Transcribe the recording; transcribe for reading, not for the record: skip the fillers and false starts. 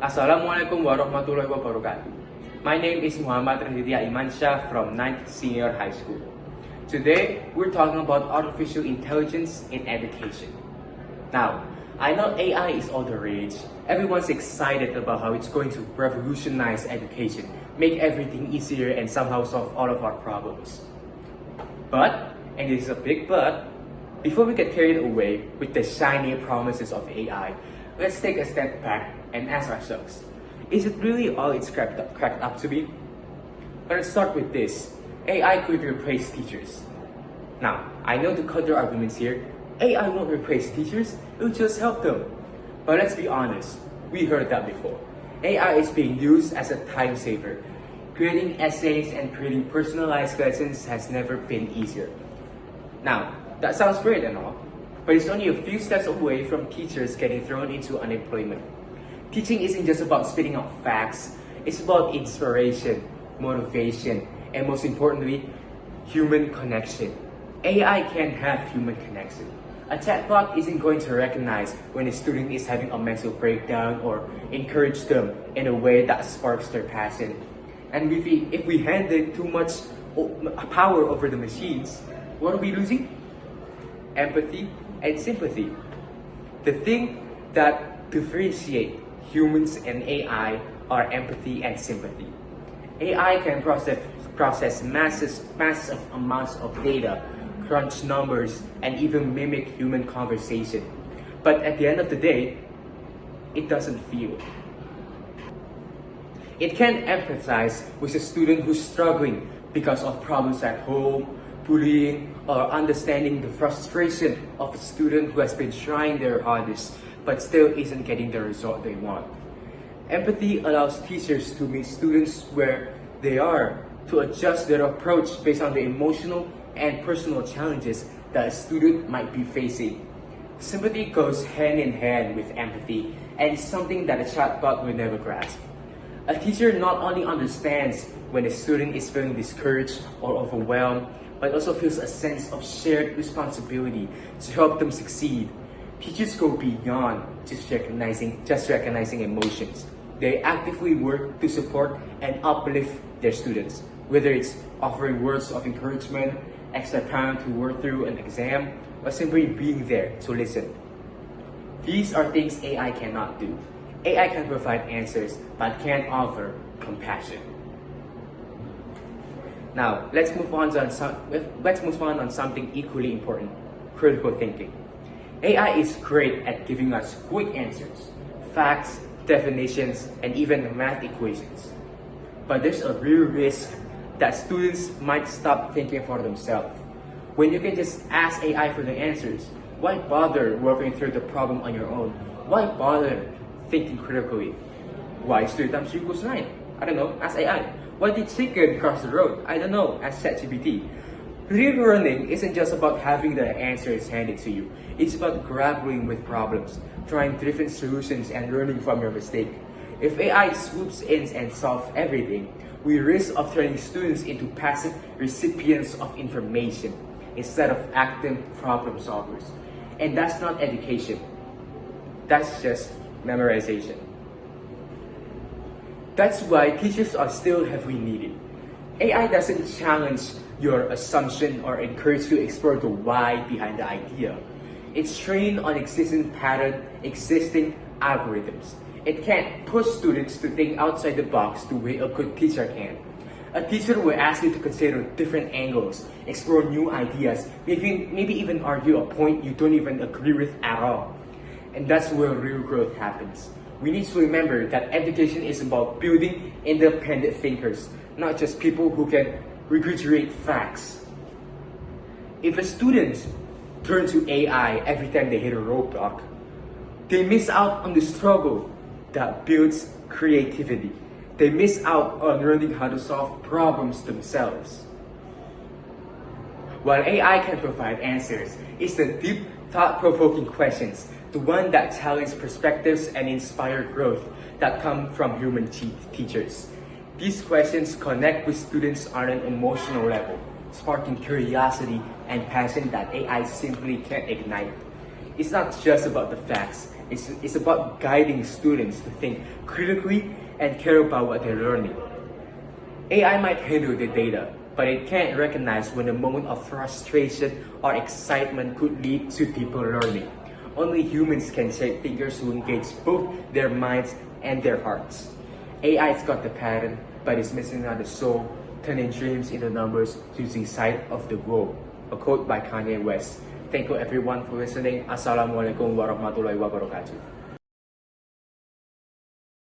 Assalamualaikum warahmatullahi wabarakatuh. My name is Raditya Imansyah from 9th Senior High School. Today, we're talking about artificial intelligence in education. Now, I know AI is all the rage. Everyone's excited about how it's going to revolutionize education, make everything easier, and somehow solve all of our problems. But, and this is a big but, before we get carried away with the shiny promises of AI, let's take a step back and ask ourselves, is it really all it's cracked up to be? But let's start with this. AI could replace teachers. Now, I know to cut your arguments here, AI won't replace teachers, it will just help them. But let's be honest, we heard that before. AI is being used as a time saver. Creating essays and creating personalized lessons has never been easier. Now, that sounds great and all, but it's only a few steps away from teachers getting thrown into unemployment. Teaching isn't just about spitting out facts, it's about inspiration, motivation, and most importantly, human connection. AI can have human connection. A chatbot isn't going to recognize when a student is having a mental breakdown or encourage them in a way that sparks their passion. And if we handed too much power over the machines, what are we losing? Empathy and sympathy. The thing that differentiates humans and AI are empathy and sympathy. AI can process massive amounts of data, crunch numbers, and even mimic human conversation. But at the end of the day, it doesn't feel. It can empathize with a student who's struggling because of problems at home, bullying, or understanding the frustration of a student who has been trying their hardest but still isn't getting the result they want. Empathy allows teachers to meet students where they are, to adjust their approach based on the emotional and personal challenges that a student might be facing. Sympathy goes hand in hand with empathy and is something that a chatbot will never grasp. A teacher not only understands when a student is feeling discouraged or overwhelmed, but also feels a sense of shared responsibility to help them succeed. Teachers go beyond just recognizing emotions. They actively work to support and uplift their students, whether it's offering words of encouragement, extra time to work through an exam, or simply being there to listen. These are things AI cannot do. AI can provide answers, but can't offer compassion. Now, let's move on on something equally important: critical thinking. AI is great at giving us quick answers, facts, definitions, and even math equations. But there's a real risk that students might stop thinking for themselves. When you can just ask AI for the answers, why bother working through the problem on your own? Why bother thinking critically? Why is 3 times 3 equals 9? I don't know, ask AI. Why did chicken cross the road? I don't know, ask ChatGPT. Real learning isn't just about having the answers handed to you. It's about grappling with problems, trying different solutions, and learning from your mistake. If AI swoops in and solves everything, we risk of turning students into passive recipients of information instead of active problem solvers. And that's not education. That's just memorization. That's why teachers are still heavily needed. AI doesn't challenge your assumption or encourage you to explore the why behind the idea. It's trained on existing patterns, existing algorithms. It can't push students to think outside the box the way a good teacher can. A teacher will ask you to consider different angles, explore new ideas, maybe even argue a point you don't even agree with at all. And that's where real growth happens. We need to remember that education is about building independent thinkers, not just people who can regurgitate facts. If a student turns to AI every time they hit a roadblock, they miss out on the struggle that builds creativity. They miss out on learning how to solve problems themselves. While AI can provide answers, it's the deep, thought-provoking questions, the one that challenge perspectives and inspire growth, that come from human teachers. These questions connect with students on an emotional level, sparking curiosity and passion that AI simply can't ignite. It's not just about the facts, It's about guiding students to think critically and care about what they're learning. AI might handle the data, but it can't recognize when a moment of frustration or excitement could lead to deeper learning. Only humans can shape figures who engage both their minds and their hearts. AI's got the pattern, but it's missing out the soul, turning dreams into numbers, losing sight of the goal. A quote by Kanye West. Thank you everyone for listening. Assalamualaikum warahmatullahi wabarakatuh.